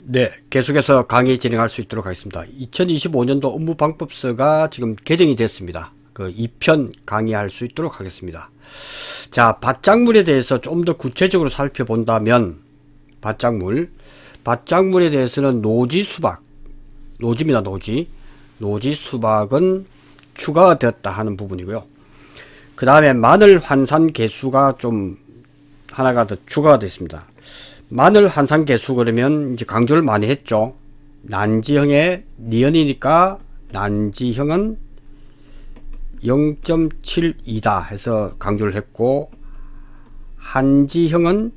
네, 계속해서 강의 진행할 수 있도록 하겠습니다. 2025년도 업무방법서가 지금 개정이 됐습니다. 그 2편 강의할 수 있도록 하겠습니다. 자, 밭작물에 대해서 좀 더 구체적으로 살펴본다면, 밭작물에 대해서는 노지수박, 노지입니다, 노지. 노지수박은 추가가 되었다 하는 부분이고요. 그 다음에 마늘 환산 개수가 좀 하나가 더 추가가 됐습니다. 마늘 환산 개수 그러면 이제 강조를 많이 했죠. 난지형의 니은이니까 난지형은 0.72다 해서 강조를 했고, 한지형은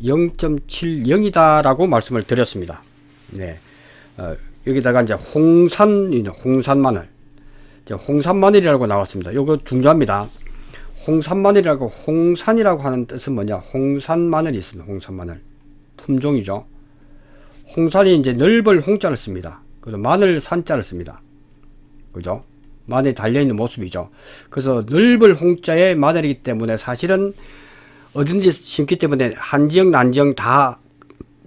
0.70이다 라고 말씀을 드렸습니다. 네. 여기다가 이제 홍산 마늘이라고 나왔습니다. 이거 중요합니다. 홍산마늘이라고, 홍산이라고 하는 뜻은 뭐냐? 홍산마늘이 있습니다. 홍산마늘. 품종이죠. 홍산이 이제 넓을 홍자를 씁니다. 그래서 마늘 산자를 씁니다. 그죠? 마늘이 달려있는 모습이죠. 그래서 넓을 홍자의 마늘이기 때문에 사실은 어딘지 심기 때문에 한지형, 난지형 다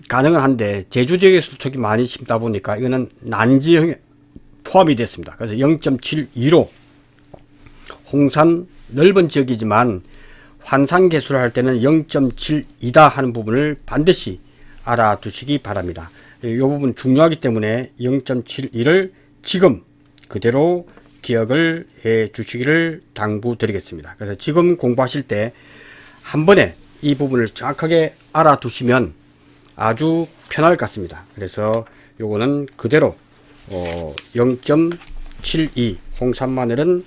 가능은 한데, 제주 지역에서 저기 많이 심다 보니까 이거는 난지형에 포함이 됐습니다. 그래서 0.72로 홍산 넓은 지역이지만 환산 개수를 할 때는 0.72다 하는 부분을 반드시 알아두시기 바랍니다. 이 부분 중요하기 때문에 0.72를 지금 그대로 기억을 해 주시기를 당부드리겠습니다. 그래서 지금 공부하실 때 한 번에 이 부분을 정확하게 알아두시면 아주 편할 것 같습니다. 그래서 요거는 그대로 0.72 홍산마늘은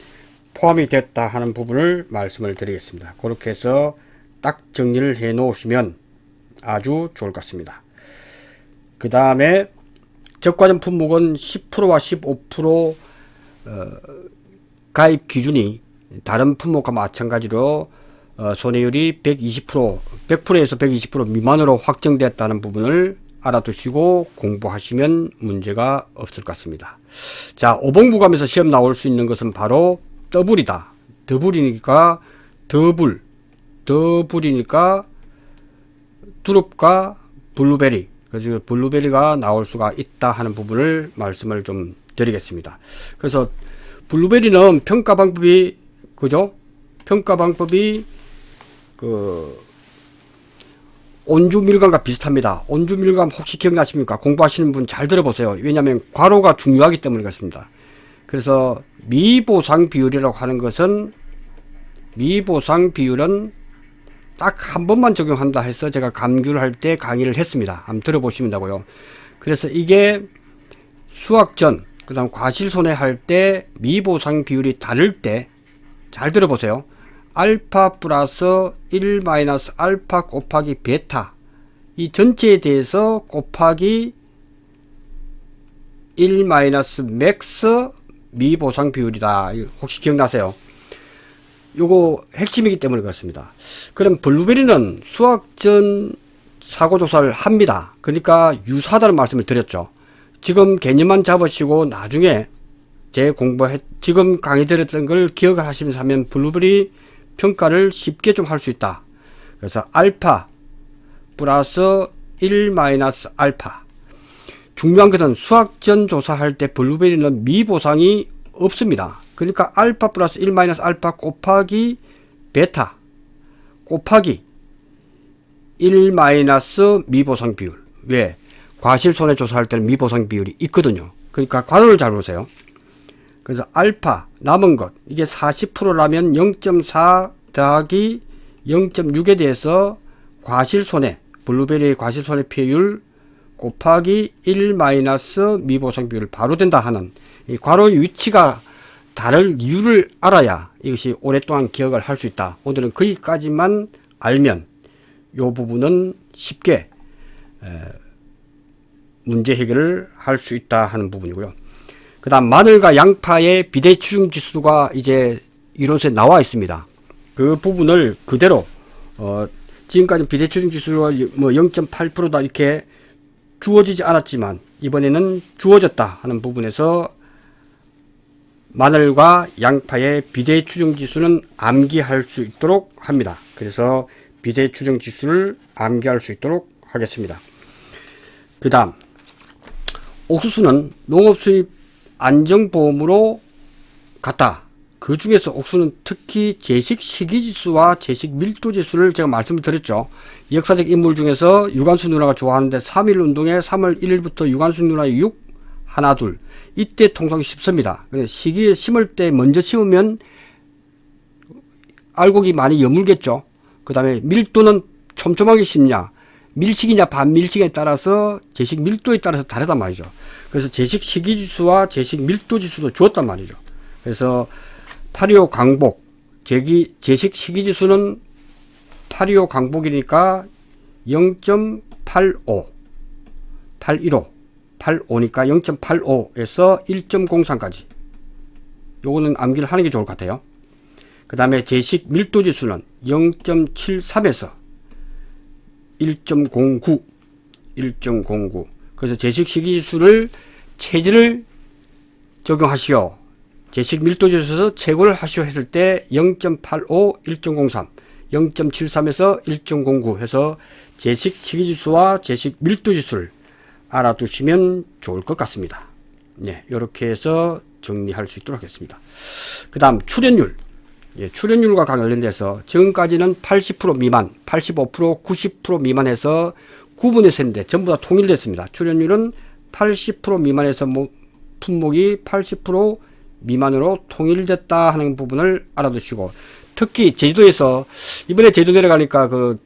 포함이 됐다 하는 부분을 말씀을 드리겠습니다. 그렇게 해서 딱 정리를 해 놓으시면 아주 좋을 것 같습니다. 그 다음에 적과점 품목은 10%와 15% 가입 기준이 다른 품목과 마찬가지로 손해율이 100%에서 120% 미만으로 확정됐다는 부분을 알아두시고 공부하시면 문제가 없을 것 같습니다. 자, 오봉부감에서 시험 나올 수 있는 것은 바로 더블이다. 더블이니까 더블이니까 두릅과 블루베리, 그래서 블루베리가 나올 수가 있다 하는 부분을 말씀을 좀 드리겠습니다. 그래서 블루베리는 평가 방법이, 그죠? 평가 방법이 온주밀감과 비슷합니다. 온주밀감 혹시 기억나십니까? 공부하시는 분 잘 들어보세요. 왜냐하면 괄호가 중요하기 때문에 그렇습니다. 그래서 미보상 비율이라고 하는 것은, 미보상 비율은 딱 한 번만 적용한다 해서 제가 감귤 할 때 강의를 했습니다. 한번 들어보시면 되고요. 그래서 이게 수학전, 그 다음 과실손해 할 때 미보상 비율이 다를 때 잘 들어보세요. 알파 플러스 1 마이너스 알파 곱하기 베타, 이 전체에 대해서 곱하기 1 마이너스 맥스 미보상 비율이다. 혹시 기억나세요? 요거 핵심이기 때문에 그렇습니다. 그럼 블루베리는 수학전 사고조사를 합니다. 그러니까 유사하다는 말씀을 드렸죠. 지금 개념만 잡으시고 나중에 지금 강의 드렸던 걸 기억을 하시면서 하면 블루베리 평가를 쉽게 좀 할 수 있다. 그래서 알파 플러스 1 마이너스 알파. 중요한 것은 수학전 조사할 때 블루베리는 미보상이 없습니다. 그러니까 알파 플러스 1 마이너스 알파 곱하기 베타 곱하기 1 마이너스 미보상 비율. 왜? 과실손해 조사할 때는 미보상 비율이 있거든요. 그러니까 괄호를 잘 보세요. 그래서 알파 남은 것, 이게 40%라면 0.4 더하기 0.6에 대해서 과실손해, 블루베리의 과실손해 피해율 곱하기 1 마이너스 미보상 비율 바로 된다 하는, 이 괄호의 위치가 다를 이유를 알아야 이것이 오랫동안 기억을 할 수 있다. 오늘은 거기까지만 알면 이 부분은 쉽게 문제 해결을 할 수 있다 하는 부분이고요. 그 다음 마늘과 양파의 비대추중 지수가 이제 이론서에 나와 있습니다. 그 부분을 그대로 지금까지 비대추중 지수가 뭐 0.8%다 이렇게 주어지지 않았지만 이번에는 주어졌다 하는 부분에서 마늘과 양파의 비대추중 지수는 암기할 수 있도록 합니다. 그래서 비대추중 지수를 암기할 수 있도록 하겠습니다. 그 다음 옥수수는 농업수입 안정보험으로 갔다. 그 중에서 옥수수는 특히 제식 시기지수와 제식 밀도지수를 제가 말씀을 드렸죠. 역사적 인물 중에서 유관순 누나가 좋아하는데 3.1 운동에 3월 1일부터 유관순 누나의 6, 하나, 둘. 이때 통상이 쉽습니다. 시기에 심을 때 먼저 심으면 알곡이 많이 여물겠죠. 그 다음에 밀도는 촘촘하게 심냐, 밀식이냐 반밀식에 따라서 제식 밀도에 따라서 다르단 말이죠. 그래서 제식 시기지수와 제식 밀도지수도 주었단 말이죠. 그래서 8.25 강복, 제식 시기지수는 8.25 강복이니까 0.85, 8.15, 85니까 0.85에서 1.03까지. 요거는 암기를 하는 게 좋을 것 같아요. 그 다음에 제식 밀도지수는 0.73에서 1.09, 1.09. 그래서 제식 시기지수를 체질을 적용하시오. 제식 밀도지수에서 최고를 하시오 했을 때 0.85, 1.03, 0.73에서 1.09 해서 제식 시기지수와 제식 밀도지수를 알아두시면 좋을 것 같습니다. 네, 이렇게 해서 정리할 수 있도록 하겠습니다. 그 다음 출현율. 예, 출현율과 관련돼서 지금까지는 80% 미만, 85%, 90% 미만해서 구분해서 했는데 전부 다 통일됐습니다. 출현율은 80% 미만에서 품목이 80% 미만으로 통일됐다 하는 부분을 알아두시고, 특히 제주도에서 이번에 제주도 내려가니까 그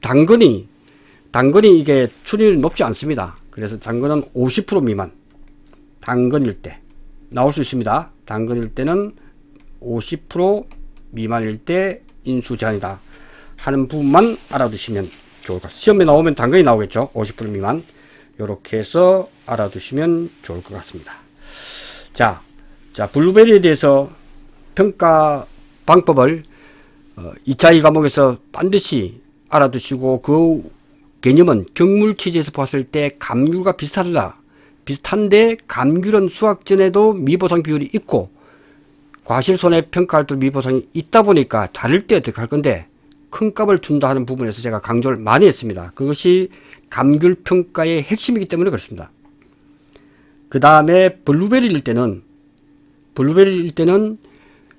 당근이 이게 출현율이 높지 않습니다. 그래서 당근은 50% 미만, 당근일 때 나올 수 있습니다. 당근일 때는 50% 미만일 때 인수 제한이다 하는 부분만 알아두시면 좋을 것 같습니다. 시험에 나오면 당근이 나오겠죠. 50% 미만. 이렇게 해서 알아두시면 좋을 것 같습니다. 자, 블루베리에 대해서 평가 방법을 2차 2과목에서 반드시 알아두시고, 그 개념은 경물 취지에서 봤을 때 감귤과 비슷한데 감귤은 수확 전에도 미보상 비율이 있고 과실손해평가할 때 미보상이 있다 보니까 다를 때 어떻게 할 건데 큰 값을 준다 하는 부분에서 제가 강조를 많이 했습니다. 그것이 감귤 평가의 핵심이기 때문에 그렇습니다. 그 다음에 블루베리일 때는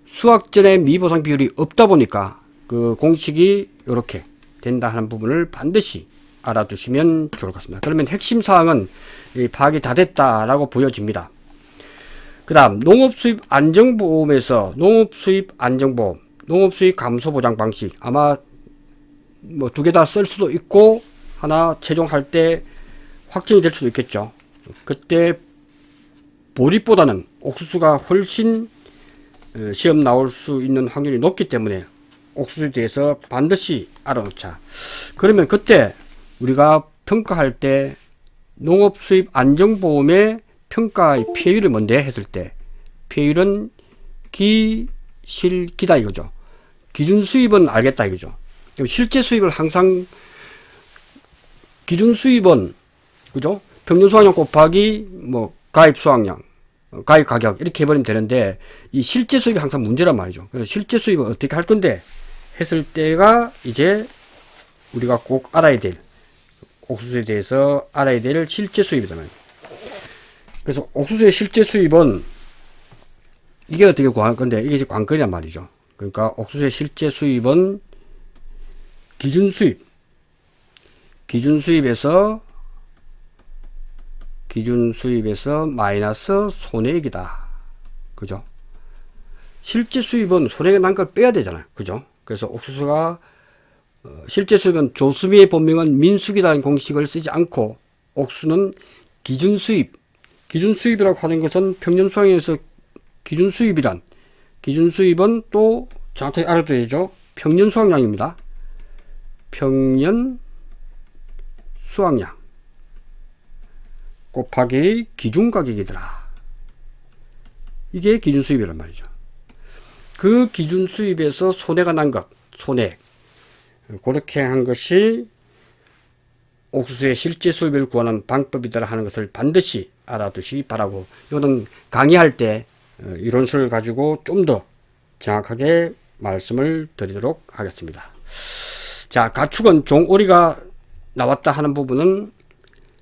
수확 전에 미보상 비율이 없다 보니까 그 공식이 이렇게 된다 하는 부분을 반드시 알아두시면 좋을 것 같습니다. 그러면 핵심 사항은 파악이 다 됐다라고 보여집니다. 그 다음 농업수입 안정보험에서 농업수입 안정보험, 농업수입 감소보장 방식, 아마 뭐 두 개 다 쓸 수도 있고 하나 최종할 때 확정이 될 수도 있겠죠. 그때 보릿보다는 옥수수가 훨씬 시험 나올 수 있는 확률이 높기 때문에 옥수수에 대해서 반드시 알아놓자. 그러면 그때 우리가 평가할 때 농업수입 안정보험의 평가의 피해율이 뭔데 했을 때 피해율은 기실기다 이거죠. 기준 수입은 알겠다 이거죠. 실제 수입을 항상 기준 수입은 그죠? 평균 수확량 곱하기 뭐 가입 수확량, 가입 가격 이렇게 해버리면 되는데 이 실제 수입이 항상 문제란 말이죠. 그래서 실제 수입은 어떻게 할 건데 했을 때가 이제 우리가 꼭 알아야 될, 옥수수에 대해서 알아야 될 실제 수입이다 말이죠. 그래서 옥수수의 실제 수입은 이게 어떻게 구할 건데 이게 이제 관건이란 말이죠. 그러니까 옥수수의 실제 수입은 기준 수입에서 마이너스 손해액이다. 그죠? 실제 수입은 손해가 난 걸 빼야 되잖아요. 그죠? 그래서 옥수수가 실제 수입은 조수미의 본명은 민수기라는 공식을 쓰지 않고 옥수수는 기준 수입이라고 하는 것은 평년 수확량에서 기준 수입은 또 정확하게 알아둬야죠. 평년 수확량입니다. 평년 수확량 곱하기 기준 가격이더라. 이게 기준 수입이란 말이죠. 그 기준 수입에서 손해가 난 것, 손해. 그렇게 한 것이 옥수수의 실제 수입을 구하는 방법이다 하는 것을 반드시 알아두시기 바라고, 이거는 강의할 때 이론수를 가지고 좀 더 정확하게 말씀을 드리도록 하겠습니다. 자, 가축은 종오리가 나왔다 하는 부분은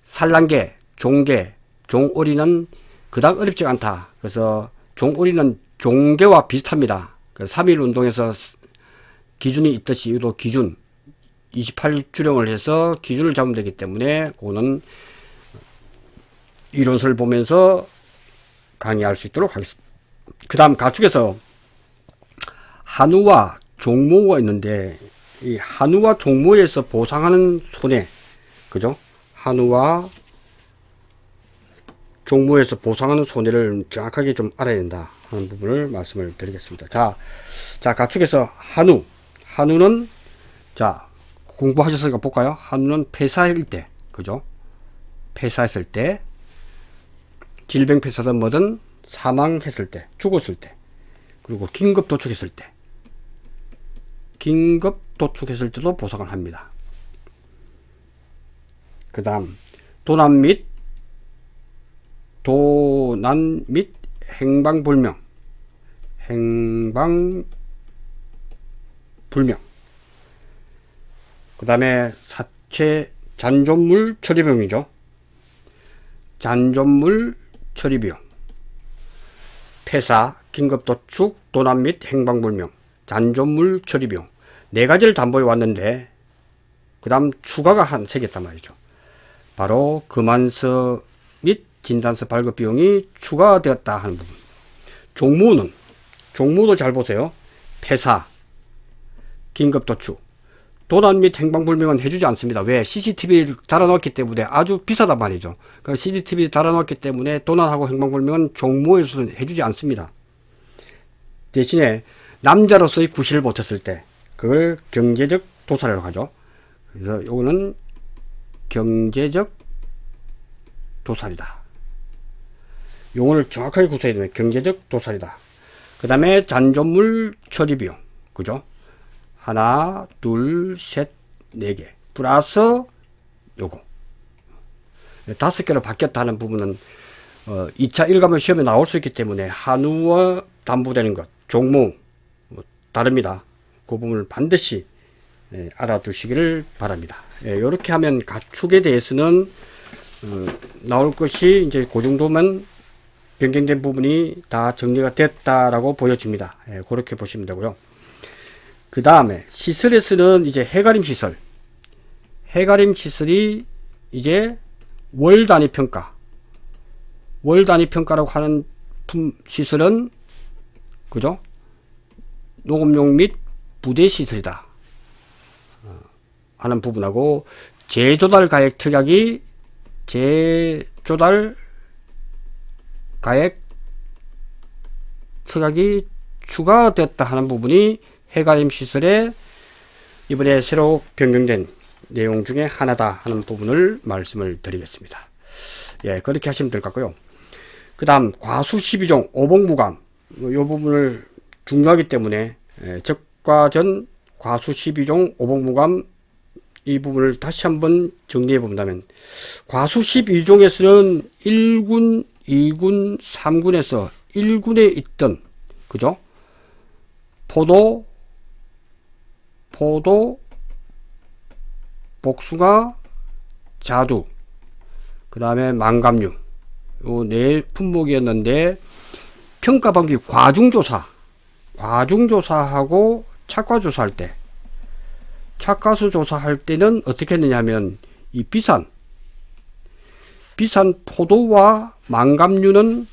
산란계, 종계, 종오리는 그닥 어렵지 않다. 그래서 종오리는 종계와 비슷합니다. 3.1 운동에서 기준이 있듯이 이도 기준 28주령을 해서 기준을 잡으면 되기 때문에 그거는 이론서를 보면서 강의할 수 있도록 하겠습니다. 그 다음 가축에서 한우와 종모가 있는데 이 한우와 종모에서 보상하는 손해, 그죠? 한우와 종모에서 보상하는 손해를 정확하게 좀 알아야 된다 하는 부분을 말씀을 드리겠습니다. 자 가축에서 한우는 자 공부하셨으니까 볼까요? 한우는 폐사일 때, 그죠? 폐사했을 때, 질병 폐사든 뭐든 사망했을 때, 죽었을 때, 그리고 긴급 도축했을 때, 긴급 도축했을 때도 보상을 합니다. 그 다음 도난 및 행방불명, 그 다음에 사체 잔존물 처리비용이죠. 잔존물 처리비용, 폐사, 긴급도축, 도난 및 행방불명, 잔존물 처리비용, 네 가지를 담보해 왔는데 그 다음 추가가 한 3개 있단 말이죠. 바로 금안서 및 진단서 발급 비용이 추가되었다 하는 부분. 종무도 잘 보세요. 폐사, 긴급도축, 도난 및 행방불명은 해주지 않습니다. 왜? CCTV를 달아놓았기 때문에 아주 비싸단 말이죠. 그러니까 CCTV 달아놓았기 때문에 도난하고 행방불명은 종무에서는 해주지 않습니다. 대신에 남자로서의 구실을 못했을 때 그걸 경제적 도살이라고 하죠. 그래서 요거는 경제적 도살이다. 용어를 정확하게 구사해야 되면 경제적 도살이다. 그 다음에 잔존물 처리비용, 그죠? 하나, 둘, 셋, 4개 플러스 요거 5개로 바뀌었다는 부분은 2차 일감을 시험에 나올 수 있기 때문에 한우와 담보되는 것, 종목 다릅니다. 그 부분을 반드시 알아두시기를 바랍니다. 이렇게 하면 가축에 대해서는 나올 것이 이제 그 정도만 변경된 부분이 다 정리가 됐다라고 보여집니다. 그렇게 보시면 되고요. 그 다음에 시설에서는 이제 해가림 시설이 이제 월 단위 평가라고 하는 시설은, 그죠? 녹음용 및 부대 시설이다 하는 부분하고, 재조달 가액 특약이 추가됐다 하는 부분이 해가림 시설에 이번에 새로 변경된 내용 중에 하나다 하는 부분을 말씀을 드리겠습니다. 그렇게 하시면 될 것 같고요. 그 다음 과수 12종 오복무감, 이 부분을 중요하기 때문에 적과 전 과수 12종 오복무감 이 부분을 다시 한번 정리해 본다면, 과수 12종에서는 1군, 2군, 3군에서 1군에 있던, 그죠? 포도, 복숭아, 자두, 그 다음에 망감류, 요 4품목이었는데 평가반기 과중조사하고 착과조사할 때, 착과수 조사할 때는 어떻게 했느냐 하면, 이 비싼 포도와 망감류는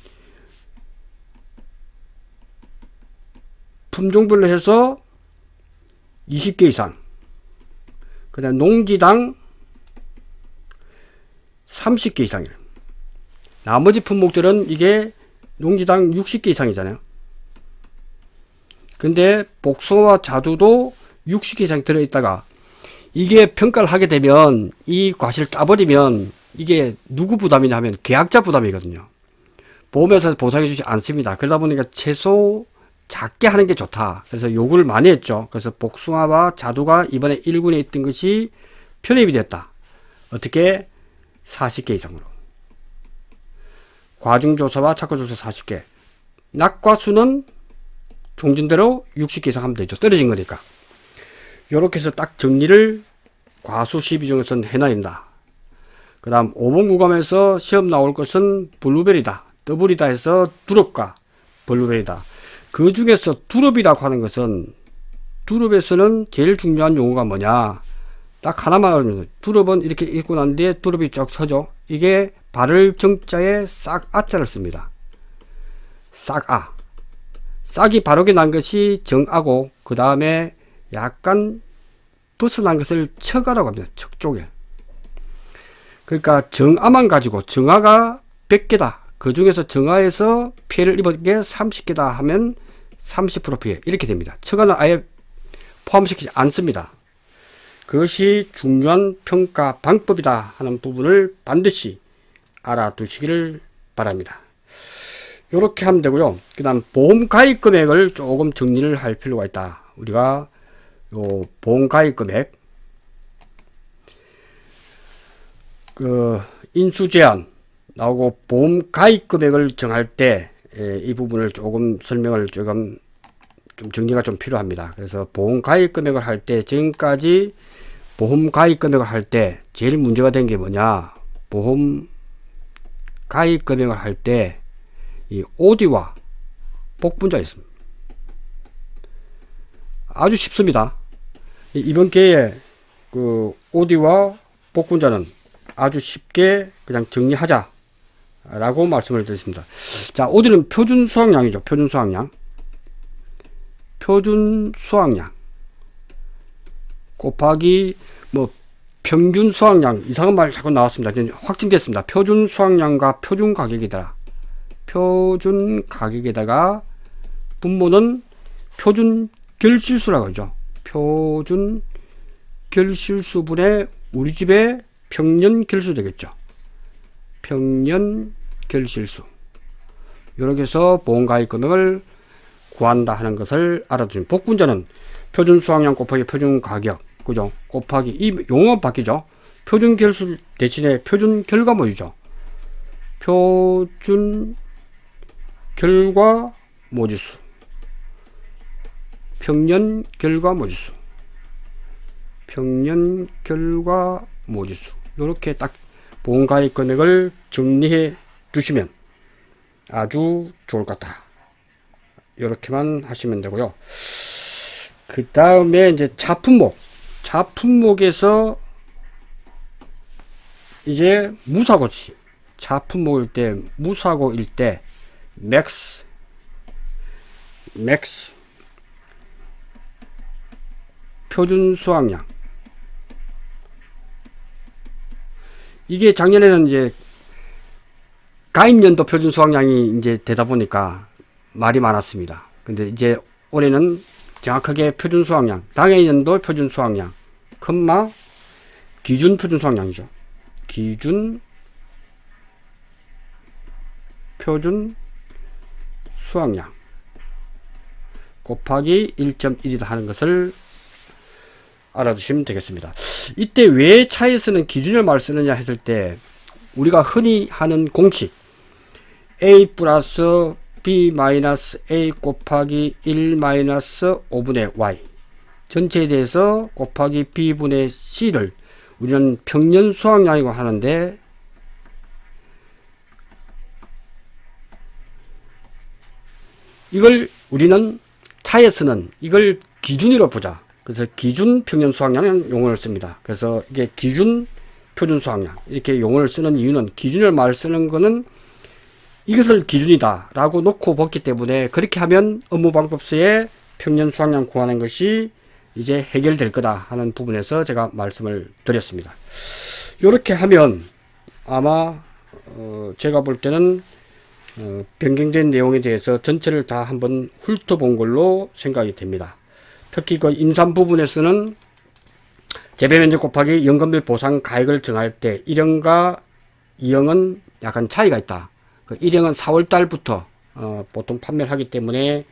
품종별로 해서 20개 이상, 그 다음 농지당 30개 이상이에요. 나머지 품목들은 이게 농지당 60개 이상이잖아요. 근데 복숭아와 자두도 60개 이상 들어있다가, 이게 평가를 하게 되면 이 과실을 따버리면 이게 누구 부담이냐 하면 계약자 부담이거든요. 보험회사에서 보상해 주지 않습니다. 그러다 보니까 최소 작게 하는 게 좋다. 그래서 요구를 많이 했죠. 그래서 복숭아와 자두가 이번에 1군에 있던 것이 편입이 됐다. 어떻게? 40개 이상으로. 과중조사와 착과조사 40개. 낙과수는 종진대로 60개 이상 하면 되죠. 떨어진 거니까. 요렇게 해서 딱 정리를 과수 12종에서는 해놔야 된다. 그 다음 5번 구간에서 시험 나올 것은 블루베리다, 더블이다 해서 두릅과 블루베리다. 그 중에서 두릅이라고 하는 것은, 두릅에서는 제일 중요한 용어가 뭐냐, 딱 하나만 알면, 두릅은 이렇게 읽고 난 뒤에 두릅이 쫙 서죠. 이게 발을 정자에 싹 아자를 씁니다. 싹아. 싹이 바르게 난 것이 정아고, 그 다음에 약간 벗어난 것을 척아라고 합니다. 척 쪽에. 그러니까 정아만 가지고, 정아가 100개다. 그 중에서 정아에서 피해를 입은 게 30개다 하면 30% 피해. 이렇게 됩니다. 척아는 아예 포함시키지 않습니다. 그것이 중요한 평가 방법이다 하는 부분을 반드시 알아두시기를 바랍니다. 이렇게 하면 되고요. 그 다음 보험 가입 금액을 조금 정리를 할 필요가 있다. 우리가 요 보험 가입 금액, 그 인수 제한 나오고 보험 가입 금액을 정할 때 이 부분을 조금 설명을 조금 좀 정리가 좀 필요합니다. 그래서 보험 가입 금액을 할 때, 지금까지 보험 가입 금액을 할 때 제일 문제가 된 게 뭐냐, 보험 가입 금액을 할 때 이 OD와 복분자 있습니다. 아주 쉽습니다. 이번 기회에 그 OD와 복분자는 아주 쉽게 그냥 정리하자 라고 말씀을 드렸습니다. 자, OD는 표준 수확량이죠. 표준 수확량. 표준 수확량 곱하기 뭐 평균 수확량, 이상한 말 자꾸 나왔습니다. 확진됐습니다. 표준 수확량과 표준 가격이다. 표준 가격에다가 분모는 표준 결실수라고 하죠. 표준 결실수분의 우리 집의 평년 결수 되겠죠. 평년 결실수. 이렇게 해서 보험가입 금액을 구한다 하는 것을 알아두면, 복분자는 표준 수확량 곱하기 표준 가격, 그죠? 곱하기, 이 용어가 바뀌죠. 표준 결수 대신에 표준 결과모이죠. 표준 결과 모지수, 평년 결과 모지수, 평년 결과 모지수. 이렇게 딱 보험가입 금액을 정리해 두시면 아주 좋을 것 같다. 이렇게만 하시면 되고요. 그 다음에 이제 자품목, 자품목에서 이제 무사고지, 자품목일 때, 무사고일 때 맥스 표준 수확량, 이게 작년에는 이제 가입연도 표준 수확량이 이제 되다 보니까 말이 많았습니다. 근데 이제 올해는 정확하게 표준 수확량, 당해연도 표준 수확량, 컴마 기준 표준 수확량이죠. 기준 표준 수확량 곱하기 1.1이다 하는 것을 알아두시면 되겠습니다. 이때 왜 차에서는 기준을 말 쓰느냐 했을 때, 우리가 흔히 하는 공식 A 플러스 B 마이너스 A 곱하기 1 마이너스 5분의 Y 전체에 대해서 곱하기 B분의 C를 우리는 평년 수확량이라고 하는데, 이걸 우리는 차에서는 이걸 기준으로 보자. 그래서 기준 평년 수확량 용어를 씁니다. 그래서 이게 기준 표준 수확량 이렇게 용어를 쓰는 이유는, 기준을 말 쓰는 거는 이것을 기준이다 라고 놓고 봤기 때문에, 그렇게 하면 업무방법서에 평년 수확량 구하는 것이 이제 해결될 거다 하는 부분에서 제가 말씀을 드렸습니다. 이렇게 하면 아마 제가 볼 때는 변경된 내용에 대해서 전체를 다 한번 훑어본 걸로 생각이 됩니다. 특히 그 임산 부분에서는 재배면적 곱하기 연금별 보상 가액을 정할 때 1형과 2형은 약간 차이가 있다. 그 1형은 4월달부터 보통 판매를 하기 때문에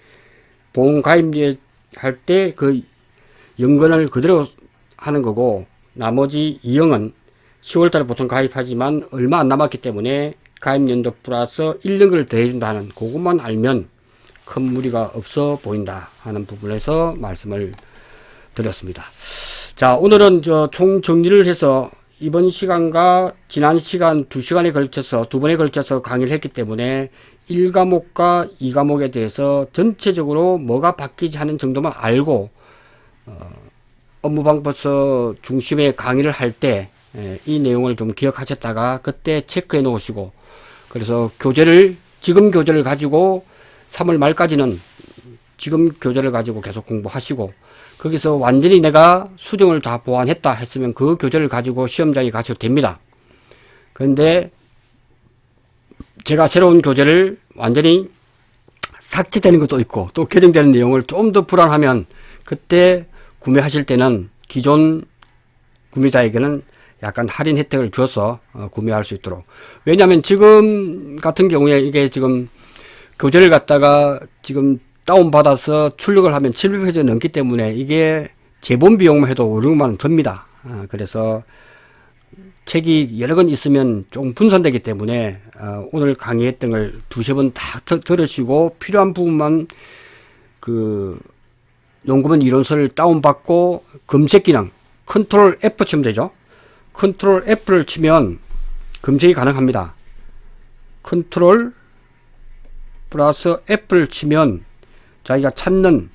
보험 가입할 때 그 연금을 그대로 하는 거고, 나머지 2형은 10월달에 보통 가입하지만 얼마 안 남았기 때문에 가입연도 플러스 1년을 더해준다는, 그것만 알면 큰 무리가 없어 보인다 하는 부분에서 말씀을 드렸습니다. 자, 오늘은 총 정리를 해서 이번 시간과 지난 시간 2시간에 걸쳐서, 2번에 걸쳐서 강의를 했기 때문에 1과목과 2과목에 대해서 전체적으로 뭐가 바뀌지 하는 정도만 알고, 업무방법서 중심의 강의를 할 때, 이 내용을 좀 기억하셨다가 그때 체크해 놓으시고, 그래서 지금 교재를 가지고 3월 말까지는 지금 교재를 가지고 계속 공부하시고, 거기서 완전히 내가 수정을 다 보완했다 했으면 그 교재를 가지고 시험장에 가셔도 됩니다. 그런데 제가 새로운 교재를 완전히 삭제되는 것도 있고 또 개정되는 내용을 좀 더 불안하면 그때 구매하실 때는 기존 구매자에게는 약간 할인 혜택을 줘서 구매할 수 있도록. 왜냐하면 지금 같은 경우에 이게 지금 교재를 갖다가 지금 다운받아서 출력을 하면 700페이지 넘기 때문에 이게 재본 비용만 해도 500만 원 듭니다. 그래서 책이 여러 권 있으면 조금 분산되기 때문에 오늘 강의했던 걸 두세 번 다 들으시고 필요한 부분만 그 연구문 이론서를 다운받고 검색 기능 컨트롤 F 치면 되죠. 컨트롤 F를 치면 검색이 가능합니다. 컨트롤 플러스 F를 치면 자기가 찾는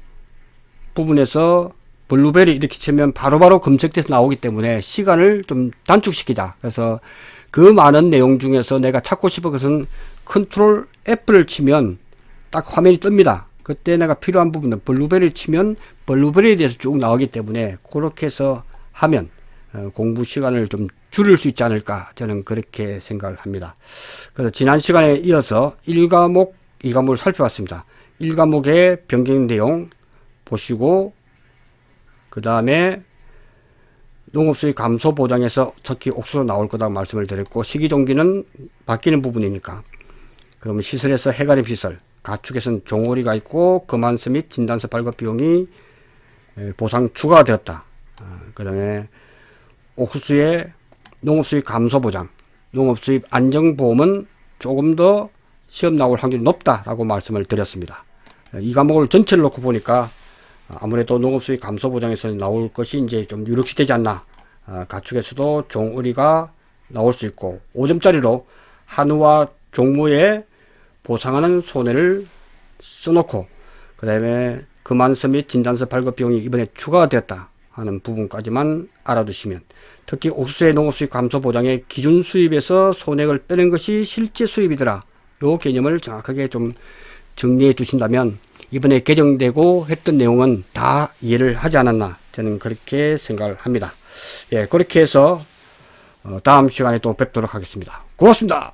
부분에서 블루베리 이렇게 치면 바로바로 검색돼서 나오기 때문에 시간을 좀 단축시키자. 그래서 그 많은 내용 중에서 내가 찾고 싶은 것은 컨트롤 F를 치면 딱 화면이 뜹니다. 그때 내가 필요한 부분은 블루베리를 치면 블루베리에 대해서 쭉 나오기 때문에 그렇게 해서 하면 공부 시간을 좀 줄일 수 있지 않을까 저는 그렇게 생각을 합니다. 그래서 지난 시간에 이어서 1과목, 2과목을 살펴봤습니다. 1과목의 변경 내용 보시고 그 다음에 농업수익 감소 보장에서 특히 옥수수 나올 거라고 말씀을 드렸고 시기종기는 바뀌는 부분이니까 그러면 시설에서 해가림 시설 가축에서는 종오리가 있고 금환서 및 진단서 발급 비용이 보상 추가되었다. 그 다음에 옥수수의 농업수익 감소 보장 농업수익 안정보험은 조금 더 시험 나올 확률이 높다라고 말씀을 드렸습니다. 이 과목을 전체를 놓고 보니까 아무래도 농업수익 감소 보장에서 나올 것이 이제 좀 유력시 되지 않나. 가축에서도 종의리가 나올 수 있고 5점짜리로 한우와 종무에 보상하는 손해를 써놓고 그 다음에 금환서 및 진단서 발급 비용이 이번에 추가되었다 하는 부분까지만 알아두시면 특히 옥수수의 농업수익 감소 보장의 기준 수입에서 손해를 빼는 것이 실제 수입이더라. 요 개념을 정확하게 좀 정리해 주신다면 이번에 개정되고 했던 내용은 다 이해를 하지 않았나 저는 그렇게 생각을 합니다. 예, 그렇게 해서 다음 시간에 또 뵙도록 하겠습니다. 고맙습니다.